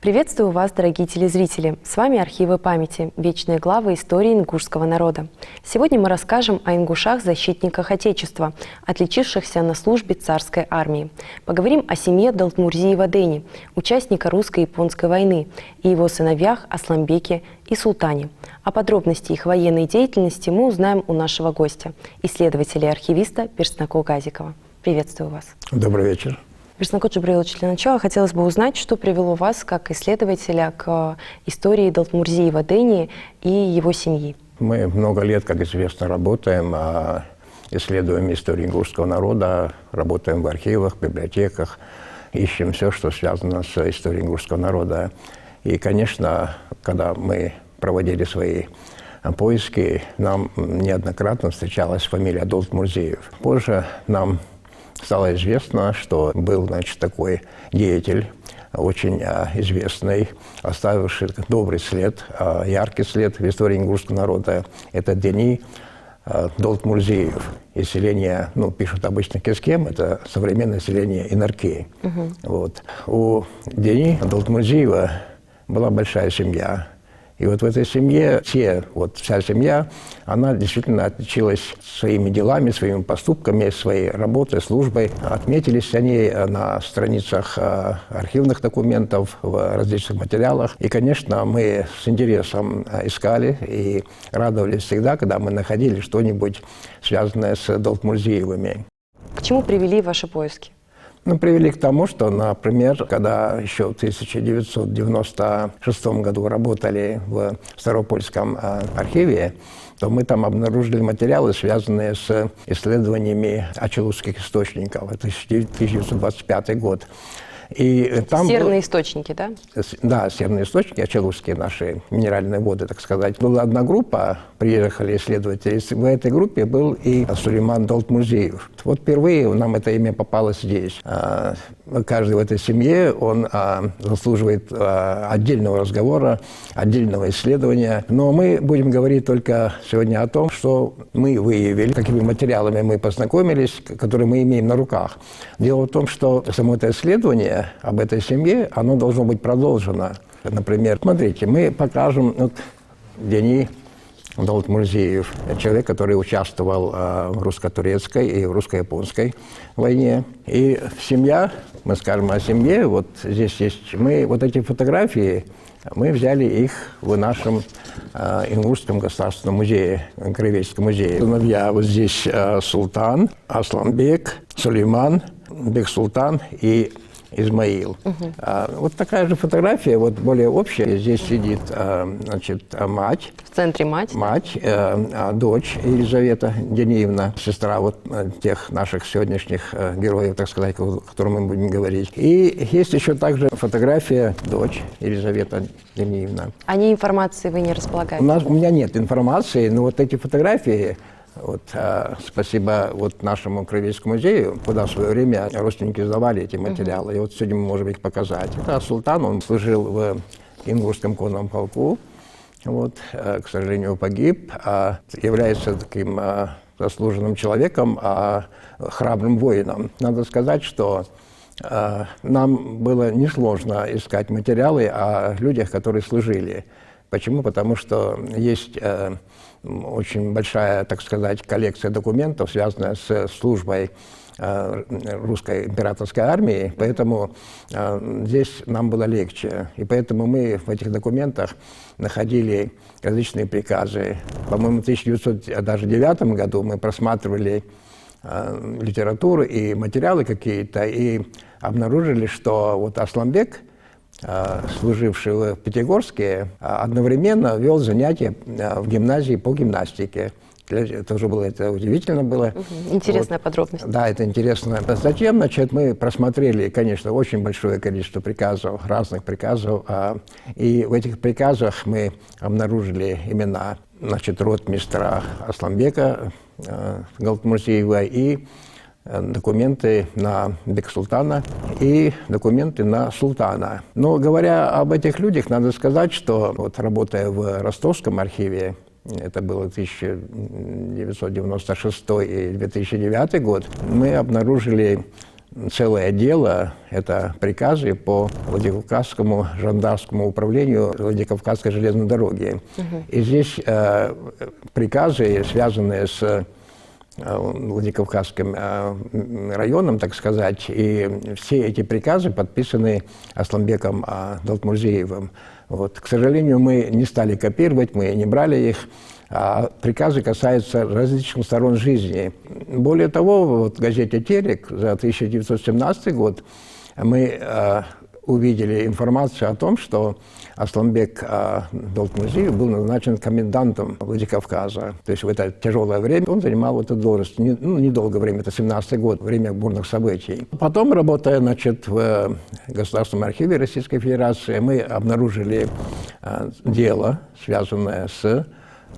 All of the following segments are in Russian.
Приветствую вас, дорогие телезрители! С вами архивы памяти, вечные главы истории ингушского народа. Сегодня мы расскажем о ингушах-защитниках Отечества, отличившихся на службе царской армии. Поговорим о семье Далтмурзиева Дени, участника русско-японской войны, и его сыновьях Асламбеке и Султане. О подробности их военной деятельности мы узнаем у нашего гостя, исследователя и архивиста Берснако Газикова. Приветствую вас. Добрый вечер. Берснако Джабраилович, для начала хотелось бы узнать, что привело вас, как исследователя, к истории Далтмурзиева Дени и его семьи. Мы много лет, как известно, работаем, исследуем историю ингушского народа, работаем в архивах, библиотеках, ищем все, что связано с историей ингушского народа. И, конечно, когда мы проводили свои поиски, нам неоднократно встречалась фамилия Далтмурзиев. Позже нам стало известно, что был, такой деятель, очень известный, оставивший добрый след, яркий след в истории ингушского народа. Это Дени Далтмурзиев. Из селения, пишут обычно Кескем, это современное селение Инарки. Вот. У Дени Далтмурзиева была большая семья. И вот в этой семье, вся семья, она действительно отличилась своими делами, своими поступками, своей работой, службой. Отметились они на страницах архивных документов, в различных материалах. И, конечно, мы с интересом искали и радовались всегда, когда мы находили что-нибудь, связанное с Далтмурзиевыми. К чему привели ваши поиски? Привели к тому, что, например, когда еще в 1996 году работали в Ставропольском архиве, то мы там обнаружили материалы, связанные с исследованиями ачалузских источников. Это 1925 год. И там серные источники, да? Да, серные источники, ачалузские наши минеральные воды, так сказать. Была одна группа, приехали исследователи. В этой группе был и Сулейман Далтмурзиев. Вот впервые нам это имя попалось здесь. Каждый в этой семье, он заслуживает отдельного разговора, отдельного исследования. Но мы будем говорить только сегодня о том, что мы выявили, какими материалами мы познакомились, которые мы имеем на руках. Дело в том, что само это исследование об этой семье, оно должно быть продолжено. Например, смотрите, мы покажем Дени Далтмурзиев, человек, который участвовал в русско-турецкой и в русско-японской войне. И семья, мы скажем о семье, вот здесь есть, вот эти фотографии, мы взяли их в нашем Ингушском государственном музее, Краеведческом музее. Сыновья вот здесь Султан, Асламбек, Сулейман, Бек-Султан и Измаил. Вот такая же фотография, более общая. Здесь сидит, мать. В центре мать. Мать, дочь Елизавета Дениевна, сестра тех наших сегодняшних героев, так сказать, о которых мы будем говорить. И есть еще также фотография дочь Елизавета Дениевна. О ней информации вы не располагаете? У меня нет информации, но вот эти фотографии... спасибо нашему Краеведческому музею, куда в свое время родственники сдавали эти материалы. И сегодня мы можем их показать. Это Султан, он служил в Ингушском конном полку. К сожалению, погиб. Является таким заслуженным человеком, храбрым воином. Надо сказать, что нам было несложно искать материалы о людях, которые служили. Почему? Потому что есть очень большая, так сказать, коллекция документов, связанная с службой русской императорской армии, поэтому здесь нам было легче. И поэтому мы в этих документах находили различные приказы. По-моему, в 1909 году мы просматривали литературу и материалы какие-то, и обнаружили, что Асламбек, служивший в Пятигорске, одновременно вел занятия в гимназии по гимнастике. Тоже это удивительно было. Интересная подробность. Да, это интересно. Затем, мы просмотрели, конечно, очень большое количество приказов, разных приказов. И в этих приказах мы обнаружили имена, ротмистра Асламбека Далтмурзиева и документы на Бек-Султана и документы на Султана. Но говоря об этих людях, надо сказать, что работая в Ростовском архиве, это было 1996 и 2009 год, мы обнаружили целое дело, это приказы по Владикавказскому жандармскому управлению Владикавказской железной дороги. И здесь приказы, связанные с Владикавказским районом, так сказать, и все эти приказы подписаны Асланбеком Далтмурзиевым. Вот. К сожалению, мы не стали копировать, мы не брали их. А приказы касаются различных сторон жизни. Более того, вот в газете «Терек» за 1917 год мы увидели информацию о том, что Асланбек Далтмурзиев был назначен комендантом Владикавказа. То есть в это тяжелое время он занимал эту должность. Недолгое время, это 17-й год, время бурных событий. Потом, работая, значит, в Государственном архиве Российской Федерации, мы обнаружили дело, связанное с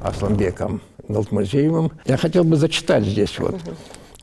Асланбеком Далтмурзиевым. Я хотел бы зачитать здесь вот.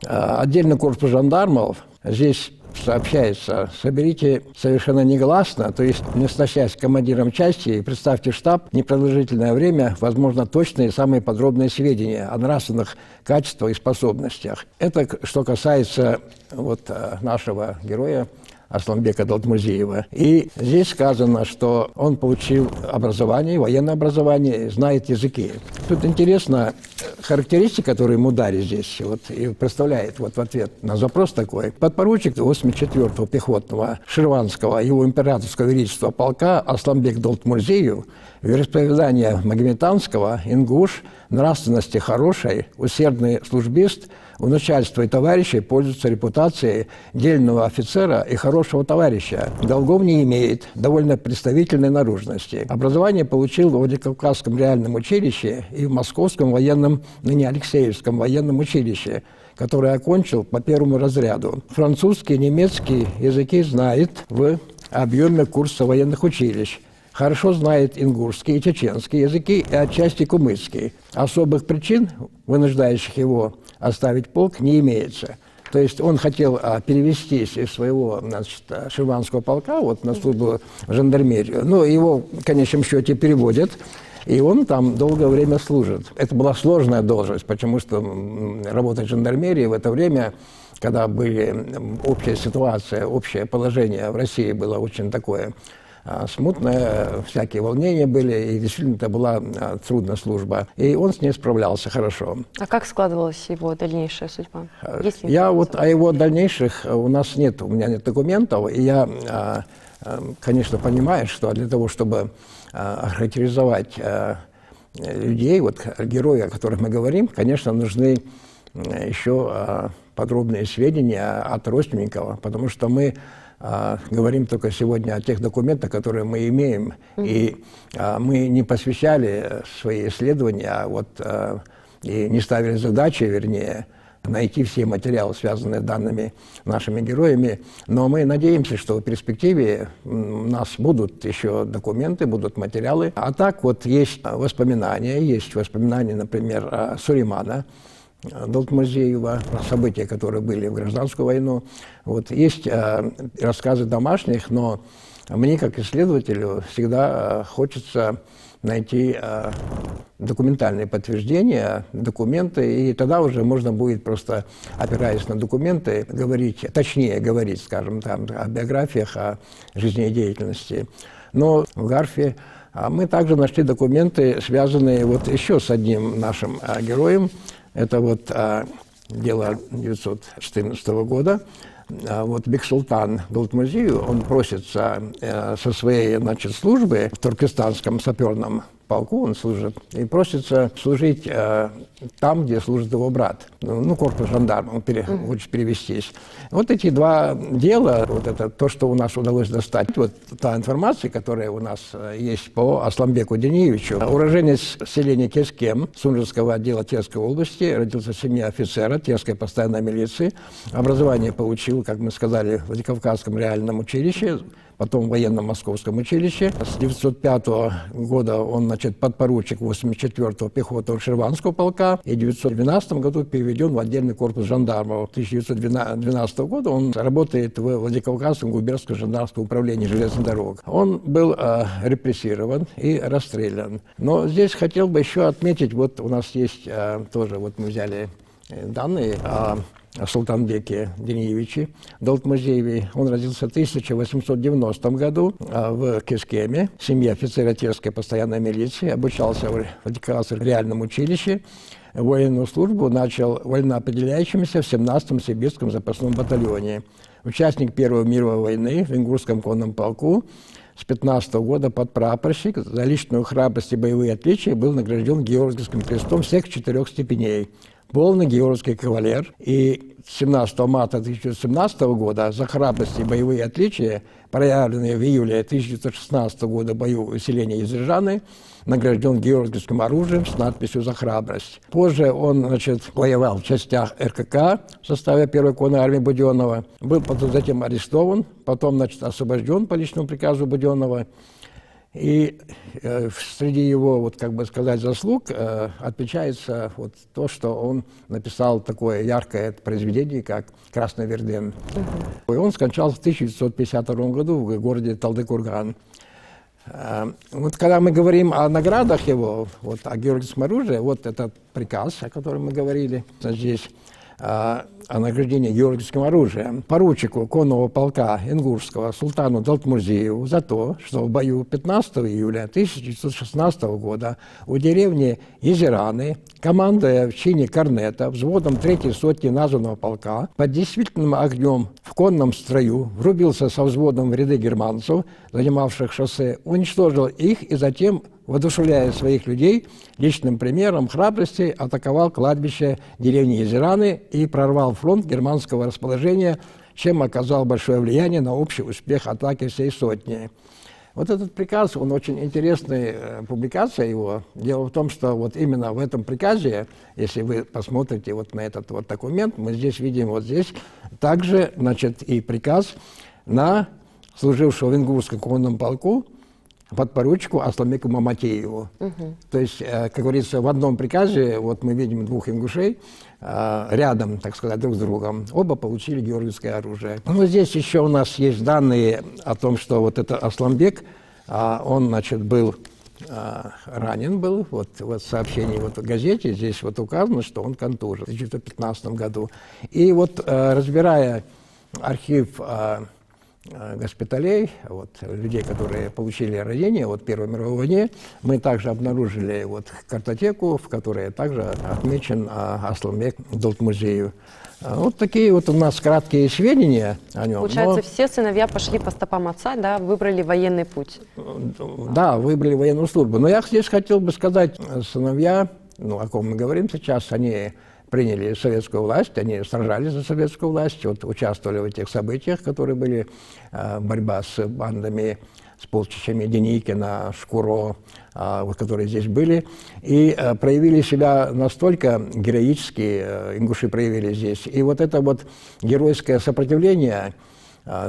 Отдельный корпус жандармов здесь сообщается: соберите совершенно негласно, то есть не сносясь с командиром части, и представьте штаб непродолжительное время, возможно, точные и самые подробные сведения о нравственных качествах и способностях. Это что касается вот нашего героя Асланбека Далтмурзиева. И здесь сказано, что он получил образование, военное образование, знает языки. Тут интересно, характеристика, которую ему дали здесь, вот, и представляет вот в ответ на запрос такой. Подпоручик 84-го пехотного Ширванского, его императорского величества полка Асланбек Далтмурзиев, вероисповедание магометанского, ингуш, нравственности хорошей, усердный службист, у начальства и товарищей пользуется репутацией дельного офицера и хорошего товарища. Долгов не имеет, довольно представительной наружности. Образование получил в Владикавказском реальном училище и в Московском военном, ныне Алексеевском военном училище, которое окончил по первому разряду. Французский, немецкий языки знает в объеме курса военных училищ. Хорошо знает ингушский и чеченский языки и отчасти кумыцкий. Особых причин, вынуждающих его оставить полк, не имеется. То есть он хотел перевестись из своего, значит, Ширванского полка вот, на службу в жандармерию. Но его, в конечном счете, переводят, и он там долгое время служит. Это была сложная должность, потому что работать в жандармерии в это время, когда были общая ситуация, общее положение в России было очень такое смутное, всякие волнения были, и действительно это была трудная служба. И он с ней справлялся хорошо. А как складывалась его дальнейшая судьба? Я вот о его дальнейших у меня нет документов, и я, конечно, понимаю, что для того, чтобы охарактеризовать людей, вот герои, о которых мы говорим, конечно, нужны еще подробные сведения от родственников, потому что мы говорим только сегодня о тех документах, которые мы имеем, и мы не посвящали свои исследования, и не ставили задачи, вернее, найти все материалы, связанные с данными нашими героями, но мы надеемся, что в перспективе у нас будут еще документы, будут материалы. А так вот есть воспоминания, например, Сулеймана Далтмурзиева, события, которые были в гражданскую войну. Вот. Есть рассказы домашних, но мне, как исследователю, всегда хочется найти документальные подтверждения, документы, и тогда уже можно будет просто, опираясь на документы, точнее говорить, скажем, там, о биографиях, о жизнедеятельности. Но в Гарфе мы также нашли документы, связанные вот еще с одним нашим героем. Это вот дело 1914 года. Вот Бексултан Далтмурзиев, он просится со своей, значит, службы в Туркестанском саперном полку, он служит, и просится служить там, где служит его брат. Корпус жандарма, он хочет перевестись. Вот эти два дела, вот это то, что у нас удалось достать, вот та информация, которая у нас есть по Асланбеку Дениевичу. Уроженец селения Кескем, Сунжинского отдела Терской области, родился в семье офицера Терской постоянной милиции. Образование получил, как мы сказали, в Владикавказском реальном училище, потом в военном московском училище. С 1905 года он, значит, подпоручик 84-го пехотного Ширванского полка, и в 1912 году переведен в отдельный корпус жандармов. В 1912 года он работает в Владикавказском губернском жандармском управлении железных дорог. Он был репрессирован и расстрелян. Но здесь хотел бы еще отметить, вот у нас есть тоже, вот мы взяли данные о Султанбеке Дениевиче Далтмузееве. Он родился в 1890 году в Кескеме, в семье офицера Терской постоянной милиции, обучался в Владикавказском реальном училище. Военную службу начал вольноопределяющимся в 17-м сибирском запасном батальоне. Участник Первой мировой войны в Ингушском конном полку. С 15 года подпрапорщик за личную храбрость и боевые отличия был награжден Георгиевским крестом всех 4 степеней. Полный георгиевский кавалер. И 17 марта 1917 года за храбрость и боевые отличия, проявленные в июле 1916 года в бою у селения Езрижаны, награжден георгиевским оружием с надписью «За храбрость». Позже он, воевал в частях РКК в составе Первой конной армии Буденного. Был затем арестован, потом, освобожден по личному приказу Буденного. И среди его, заслуг отмечается то, что он написал такое яркое произведение, как «Красный Верден». И он скончался в 1952 году в городе Талды-Курган. Когда мы говорим о наградах его, о георгиевском оружии, этот приказ, о котором мы говорили здесь, о награждении георгиевским оружием поручику конного полка Ингушского султану Далтмурзиеву за то, что в бою 15 июля 1916 года у деревни Езераны, командуя в чине корнета взводом 3-й сотни названного полка, под действительным огнем в конном строю врубился со взводом в ряды германцев, занимавших шоссе, уничтожил их и затем, воодушевляя своих людей, личным примером храбрости атаковал кладбище деревни Езераны и прорвал фронт германского расположения, чем оказал большое влияние на общий успех атаки всей сотни. Этот приказ, он очень интересная публикация его. Дело в том, что именно в этом приказе, если вы посмотрите на этот документ, мы здесь видим здесь также, и приказ на служившего в Ингушском конном полку подпоручику Асламбеку Маматееву. То есть, как говорится, в одном приказе мы видим 2 ингушей рядом, друг с другом. Оба получили георгиевское оружие. Здесь еще у нас есть данные о том, что это Асламбек, он, был ранен был. В сообщении в газете здесь указано, что он контужен в 1915 году. И разбирая архив госпиталей, людей, которые получили ранения в Первой мировой войне, мы также обнаружили картотеку, в которой также отмечен Асламбек Далтмурзиев. Такие у нас краткие сведения о нем. Получается, все сыновья пошли по стопам отца, да, выбрали военный путь. Да, выбрали военную службу. Но я здесь хотел бы сказать, сыновья, о ком мы говорим сейчас, они приняли советскую власть, они сражались за советскую власть, участвовали в этих событиях, которые были борьба с бандами, с полчищами Деникина, Шкуро, которые здесь были, и проявили себя настолько героически, ингуши проявили здесь. И это геройское сопротивление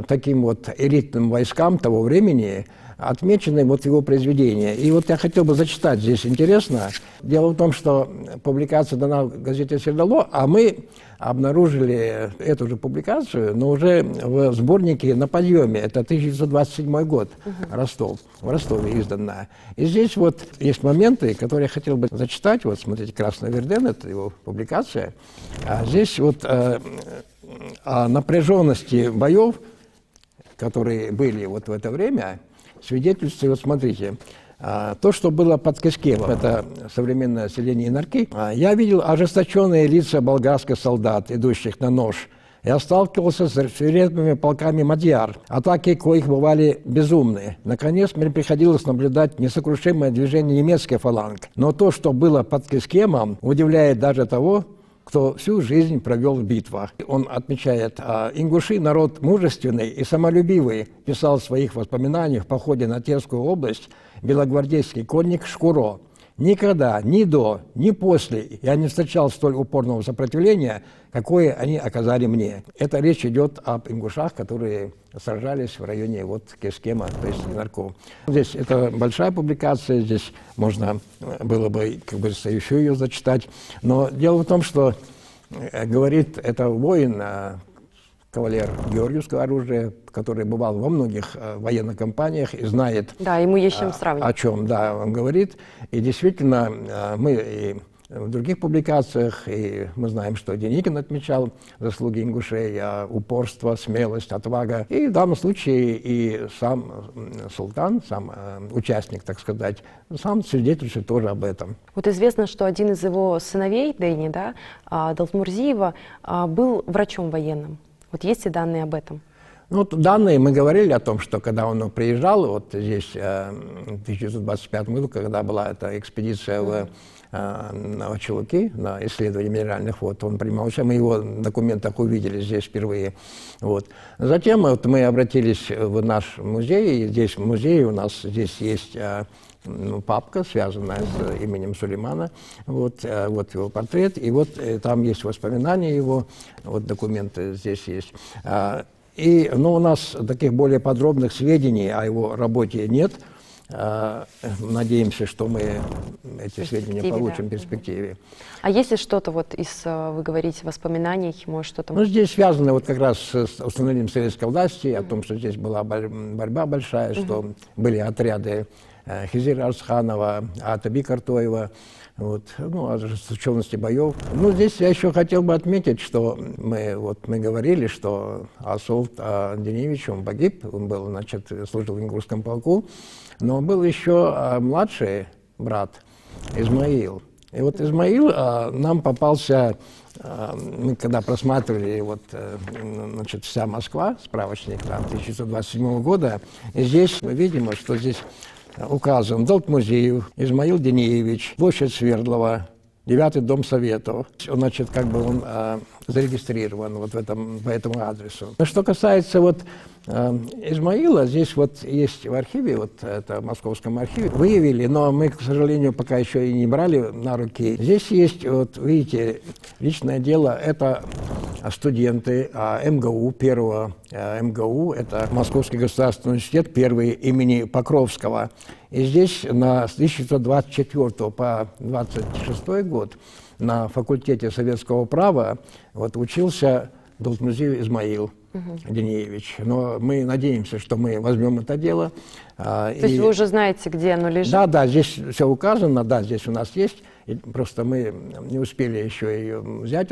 таким элитным войскам того времени отмечены его произведения. И я хотел бы зачитать здесь, интересно. Дело в том, что публикация дана в газете «Сердало», а мы обнаружили эту же публикацию, но уже в сборнике «На подъеме». Это 1927 год, Ростов, в Ростове изданная. И здесь есть моменты, которые я хотел бы зачитать. Смотрите, «Красный Верден», это его публикация. А здесь о напряженности боев, которые были в это время, свидетельствует, смотрите, то, что было под Кескемом, это современное селение Инарки, я видел ожесточенные лица болгарских солдат, идущих на нож. Я сталкивался с свирепыми полками мадьяр, атаки коих бывали безумные. Наконец, мне приходилось наблюдать несокрушимое движение немецких фаланг. Но то, что было под Кескемом, удивляет даже того, кто всю жизнь провел в битвах. Он отмечает, ингуши – народ мужественный и самолюбивый, писал в своих воспоминаниях в походе на Терскую область белогвардейский конник Шкуро. Никогда, ни до, ни после я не встречал столь упорного сопротивления, какое они оказали мне. Это речь идет об ингушах, которые сражались в районе Кескема, то есть Инарков. Здесь это большая публикация, здесь можно было бы, еще ее зачитать. Но дело в том, что, говорит, это воин, кавалер георгиевского оружия, который бывал во многих военных кампаниях и знает, да, ему есть чем сравнивать. О чем он говорит. И действительно, мы в других публикациях, и мы знаем, что Деникин отмечал заслуги ингушей, упорство, смелость, отвага. И в данном случае и сам султан, сам участник, так сказать, сам свидетельствует тоже об этом. Вот известно, что один из его сыновей, Дэйни, да, Далтмурзиева, был врачом военным. Вот есть ли данные об этом? Ну, вот данные, мы говорили о том, что когда он приезжал, вот здесь в 1925 году, когда была эта экспедиция на Новочелуки, на исследование минеральных вод, он принимал участие, мы его в документах увидели здесь впервые. Вот. Затем вот, мы обратились в наш музей, и здесь в музее у нас здесь есть папка, связанная с именем Сулеймана, вот его портрет, и вот там есть воспоминания его, вот документы здесь есть. Но у нас таких более подробных сведений о его работе нет. Надеемся, что мы эти сведения получим в перспективе. А есть ли что-то вот из, вы говорите, воспоминаний, может что-то? Ну, здесь связано вот как раз с установлением советской власти, о том, что здесь была борьба большая, что были отряды Хизира Арсханова, Атаби Картоева, вот, ну, о ожесточенности боев. Ну, здесь я еще хотел бы отметить, что мы говорили, что Асолт Деневич, он погиб, он был, значит, служил в Ингушском полку, но был еще младший брат Измаил. И вот Измаил нам попался, мы когда просматривали значит, вся Москва, справочник 1927 года, и здесь мы видим, что здесь указан Далтмурзиев, Измаил Денеевич, площадь Свердлова, 9-й дом Советов. Значит, как бы он зарегистрирован вот по этому адресу. Но что касается Измаила, здесь вот есть в архиве, вот это в Московском архиве, выявили, но мы, к сожалению, пока еще и не брали на руки. Здесь есть, вот видите, личное дело, это студенты МГУ, первого МГУ, это Московский государственный университет, первый имени Покровского. И здесь с 1924 по 1926 год на факультете советского права учился Далтмурзиев Измаил Денеевич. Но мы надеемся, что мы возьмем это дело. То есть вы уже знаете, где оно лежит? Да, здесь все указано, да, здесь у нас есть. И просто мы не успели еще ее взять.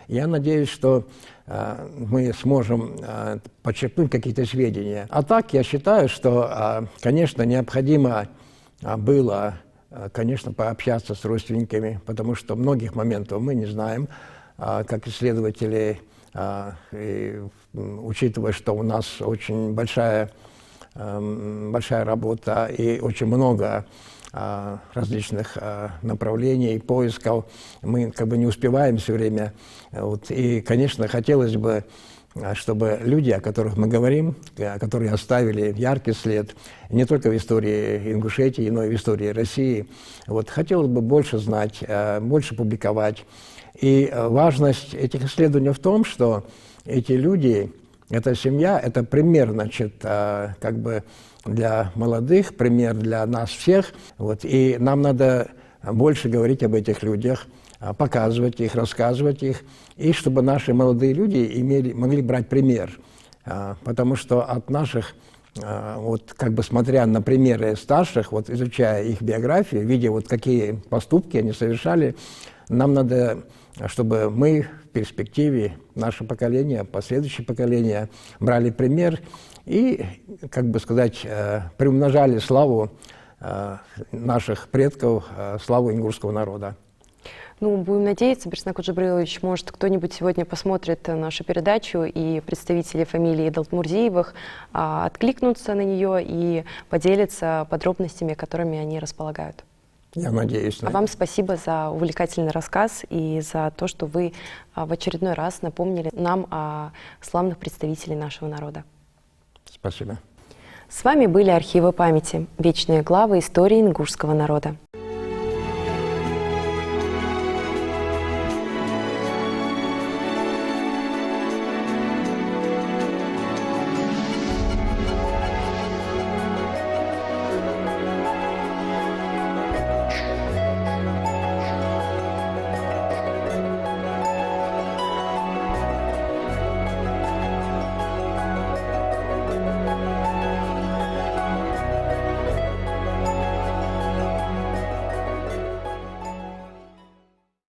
Я надеюсь, что мы сможем подчеркнуть какие-то сведения. А так, я считаю, что, конечно, необходимо было, конечно, пообщаться с родственниками, потому что многих моментов мы не знаем, как исследователи, и, учитывая, что у нас очень большая работа и очень много различных направлений, поисков, мы как бы не успеваем все время. И, конечно, хотелось бы, чтобы люди, о которых мы говорим, которые оставили яркий след не только в истории Ингушетии, но и в истории России, хотелось бы больше знать, больше публиковать. И важность этих исследований в том, что эти люди, эта семья, это пример, значит, как бы для молодых, пример для нас всех. И нам надо больше говорить об этих людях, показывать их, рассказывать их, и чтобы наши молодые люди могли брать пример. Потому что от наших, как бы смотря на примеры старших, изучая их биографию, видя какие поступки они совершали, нам надо, чтобы мы в перспективе, наше поколение, последующие поколения, брали пример и, как бы сказать, приумножали славу наших предков, славу ингушского народа. Ну, будем надеяться, Берснак Джабрилович, может, кто-нибудь сегодня посмотрит нашу передачу, и представители фамилии Далтмурзиевых откликнутся на нее и поделятся подробностями, которыми они располагают. Я надеюсь. А вам спасибо за увлекательный рассказ и за то, что вы в очередной раз напомнили нам о славных представителях нашего народа. Спасибо. С вами были архивы памяти, вечные главы истории ингушского народа.